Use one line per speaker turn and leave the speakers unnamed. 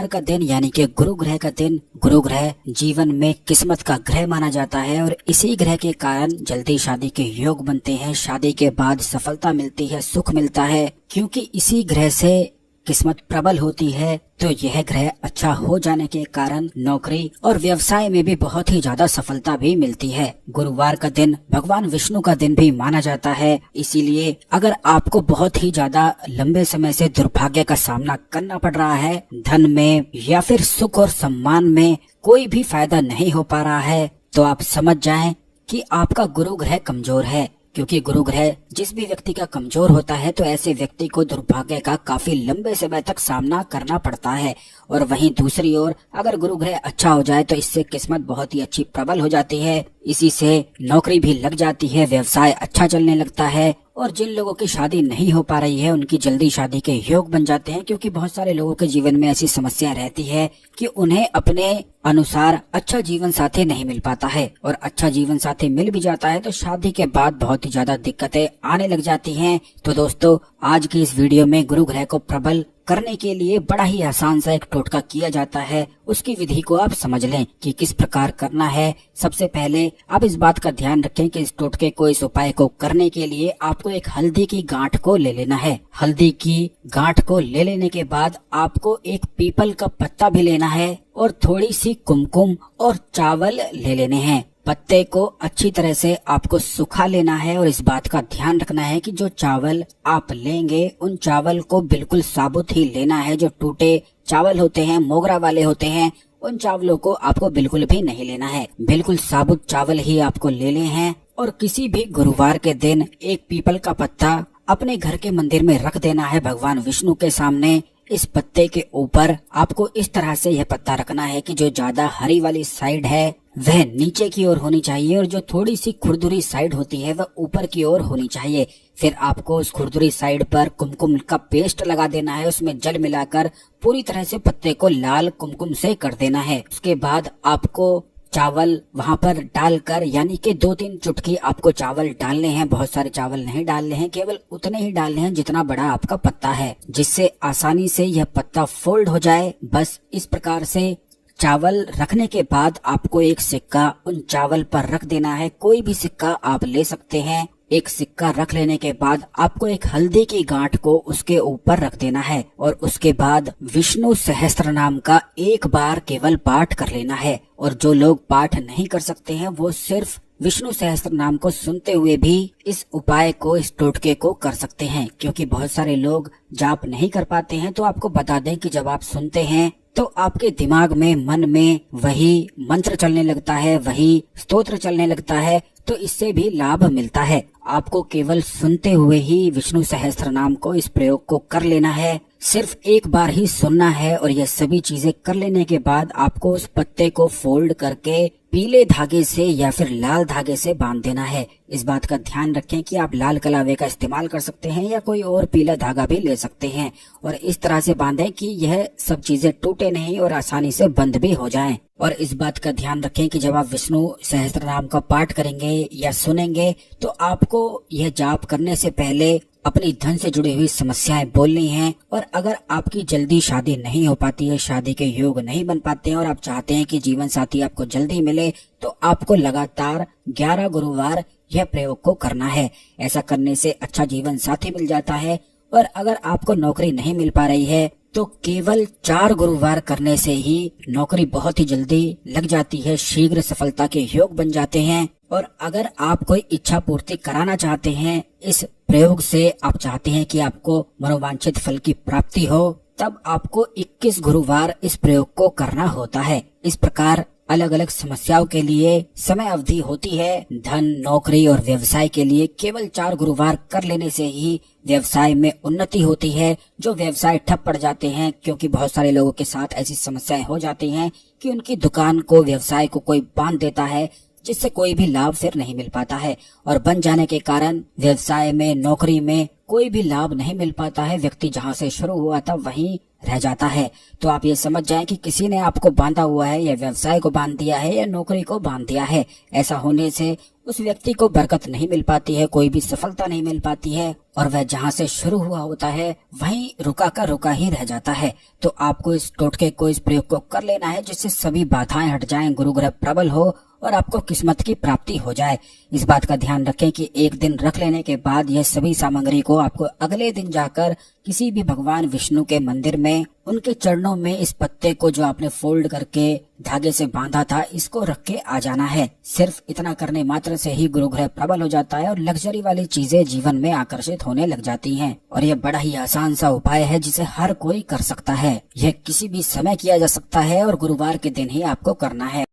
गुरुवार का दिन यानी कि गुरु ग्रह का दिन। गुरु ग्रह जीवन में किस्मत का ग्रह माना जाता है और इसी ग्रह के कारण जल्दी शादी के योग बनते हैं। शादी के बाद सफलता मिलती है, सुख मिलता है, क्योंकि इसी ग्रह से किस्मत प्रबल होती है। तो यह ग्रह अच्छा हो जाने के कारण नौकरी और व्यवसाय में भी बहुत ही ज्यादा सफलता भी मिलती है। गुरुवार का दिन भगवान विष्णु का दिन भी माना जाता है। इसीलिए अगर आपको बहुत ही ज्यादा लंबे समय से दुर्भाग्य का सामना करना पड़ रहा है, धन में या फिर सुख और सम्मान में कोई भी फायदा नहीं हो पा रहा है, तो आप समझ जाएं कि आपका गुरु ग्रह कमजोर है। क्योंकि गुरु ग्रह जिस भी व्यक्ति का कमजोर होता है तो ऐसे व्यक्ति को दुर्भाग्य का काफी लंबे समय तक सामना करना पड़ता है। और वहीं दूसरी ओर अगर गुरु ग्रह अच्छा हो जाए तो इससे किस्मत बहुत ही अच्छी प्रबल हो जाती है। इसी से नौकरी भी लग जाती है, व्यवसाय अच्छा चलने लगता है और जिन लोगों की शादी नहीं हो पा रही है उनकी जल्दी शादी के योग बन जाते हैं। क्योंकि बहुत सारे लोगों के जीवन में ऐसी समस्या रहती है कि उन्हें अपने अनुसार अच्छा जीवन साथी नहीं मिल पाता है, और अच्छा जीवन साथी मिल भी जाता है तो शादी के बाद बहुत ही ज्यादा दिक्कतें आने लग जाती हैं। तो दोस्तों, आज की इस वीडियो में गुरु ग्रह को प्रबल करने के लिए बड़ा ही आसान सा एक टोटका किया जाता है। उसकी विधि को आप समझ लें कि किस प्रकार करना है। सबसे पहले आप इस बात का ध्यान रखें कि इस टोटके को, इस उपाय को करने के लिए आपको एक हल्दी की गांठ को ले लेना है। हल्दी की गांठ को ले लेने के बाद आपको एक पीपल का पत्ता भी लेना है और थोड़ी सी कुमकुम और चावल ले लेने हैं। पत्ते को अच्छी तरह से आपको सुखा लेना है और इस बात का ध्यान रखना है कि जो चावल आप लेंगे उन चावल को बिल्कुल साबुत ही लेना है। जो टूटे चावल होते हैं, मोगरा वाले होते हैं, उन चावलों को आपको बिल्कुल भी नहीं लेना है। बिल्कुल साबुत चावल ही आपको लेने हैं। और किसी भी गुरुवार के दिन एक पीपल का पत्ता अपने घर के मंदिर में रख देना है भगवान विष्णु के सामने। इस पत्ते के ऊपर आपको इस तरह से यह पत्ता रखना है कि जो ज्यादा हरी वाली साइड है वह नीचे की ओर होनी चाहिए और जो थोड़ी सी खुरदुरी साइड होती है वह ऊपर की ओर होनी चाहिए। फिर आपको उस खुरदुरी साइड पर कुमकुम का पेस्ट लगा देना है। उसमें जल मिलाकर पूरी तरह से पत्ते को लाल कुमकुम से कर देना है। उसके बाद आपको चावल वहां पर डालकर, यानी कि 2-3 चुटकी आपको चावल डालने हैं। बहुत सारे चावल नहीं डालने हैं, केवल उतने ही डालने हैं जितना बड़ा आपका पत्ता है, जिससे आसानी से यह पत्ता फोल्ड हो जाए। बस इस प्रकार से चावल रखने के बाद आपको एक सिक्का उन चावल पर रख देना है। कोई भी सिक्का आप ले सकते हैं। एक सिक्का रख लेने के बाद आपको एक हल्दी की गांठ को उसके ऊपर रख देना है और उसके बाद विष्णु सहस्त्र नाम का एक बार केवल पाठ कर लेना है। और जो लोग पाठ नहीं कर सकते हैं वो सिर्फ विष्णु सहस्त्र नाम को सुनते हुए भी इस उपाय को, इस टोटके को कर सकते हैं। क्योंकि बहुत सारे लोग जाप नहीं कर पाते हैं, तो आपको बता दें कि जब आप सुनते हैं तो आपके दिमाग में, मन में वही मंत्र चलने लगता है, वही स्तोत्र चलने लगता है, तो इससे भी लाभ मिलता है। आपको केवल सुनते हुए ही विष्णु सहस्त्र नाम को, इस प्रयोग को कर लेना है। सिर्फ एक बार ही सुनना है और यह सभी चीजें कर लेने के बाद आपको उस पत्ते को फोल्ड करके पीले धागे से या फिर लाल धागे से बांध देना है। इस बात का ध्यान रखें कि आप लाल कलावे का इस्तेमाल कर सकते हैं या कोई और पीला धागा भी ले सकते हैं। और इस तरह से बांधें कि यह सब चीजें टूटे नहीं और आसानी से बंद भी हो जाएं। और इस बात का ध्यान रखें कि जब आप विष्णु सहस्त्र नाम का पाठ करेंगे या सुनेंगे तो आपको यह जाप करने से पहले अपनी धन से जुड़ी हुई समस्याएं बोलनी हैं। और अगर आपकी जल्दी शादी नहीं हो पाती है, शादी के योग नहीं बन पाते हैं और आप चाहते हैं कि जीवन साथी आपको जल्दी मिले, तो आपको लगातार 11 गुरुवार यह प्रयोग को करना है। ऐसा करने से अच्छा जीवन साथी मिल जाता है। और अगर आपको नौकरी नहीं मिल पा रही है तो केवल 4 गुरुवार करने से ही नौकरी बहुत ही जल्दी लग जाती है, शीघ्र सफलता के योग बन जाते हैं। और अगर आप कोई इच्छा पूर्ति कराना चाहते हैं इस प्रयोग से, आप चाहते हैं कि आपको मनोवांछित फल की प्राप्ति हो, तब आपको 21 गुरुवार इस प्रयोग को करना होता है। इस प्रकार अलग अलग समस्याओं के लिए समय अवधि होती है। धन, नौकरी और व्यवसाय के लिए केवल 4 गुरुवार कर लेने से ही व्यवसाय में उन्नति होती है। जो व्यवसाय ठप पड़ जाते हैं, क्योंकि बहुत सारे लोगों के साथ ऐसी समस्याएं हो जाती हैं कि उनकी दुकान को, व्यवसाय को कोई बांध देता है, जिससे कोई भी लाभ फिर नहीं मिल पाता है। और बन जाने के कारण व्यवसाय में, नौकरी में कोई भी लाभ नहीं मिल पाता है। व्यक्ति जहां से शुरू हुआ था वहीं रह जाता है। तो आप ये समझ जाएं कि किसी ने आपको बांधा हुआ है, या व्यवसाय को बांध दिया है, या नौकरी को बांध दिया है। ऐसा होने से उस व्यक्ति को बरकत नहीं मिल पाती है, कोई भी सफलता नहीं मिल पाती है, और वह जहाँ से शुरू हुआ होता है वहीं रुका का रुका ही रह जाता है। तो आपको इस टोटके को, इस प्रयोग को कर लेना है, जिससे सभी बाधाएं हट जाएं, गुरु ग्रह प्रबल हो और आपको किस्मत की प्राप्ति हो जाए। इस बात का ध्यान रखें कि एक दिन रख लेने के बाद यह सभी सामग्री को आपको अगले दिन जाकर किसी भी भगवान विष्णु के मंदिर में उनके चरणों में इस पत्ते को, जो आपने फोल्ड करके धागे से बांधा था, इसको रख के आ जाना है। सिर्फ इतना करने मात्र से ही गुरु ग्रह प्रबल हो जाता है और लग्जरी वाली चीजें जीवन में आकर्षित होने लग जाती हैं। और यह बड़ा ही आसान सा उपाय है जिसे हर कोई कर सकता है। यह किसी भी समय किया जा सकता है और गुरुवार के दिन ही आपको करना है।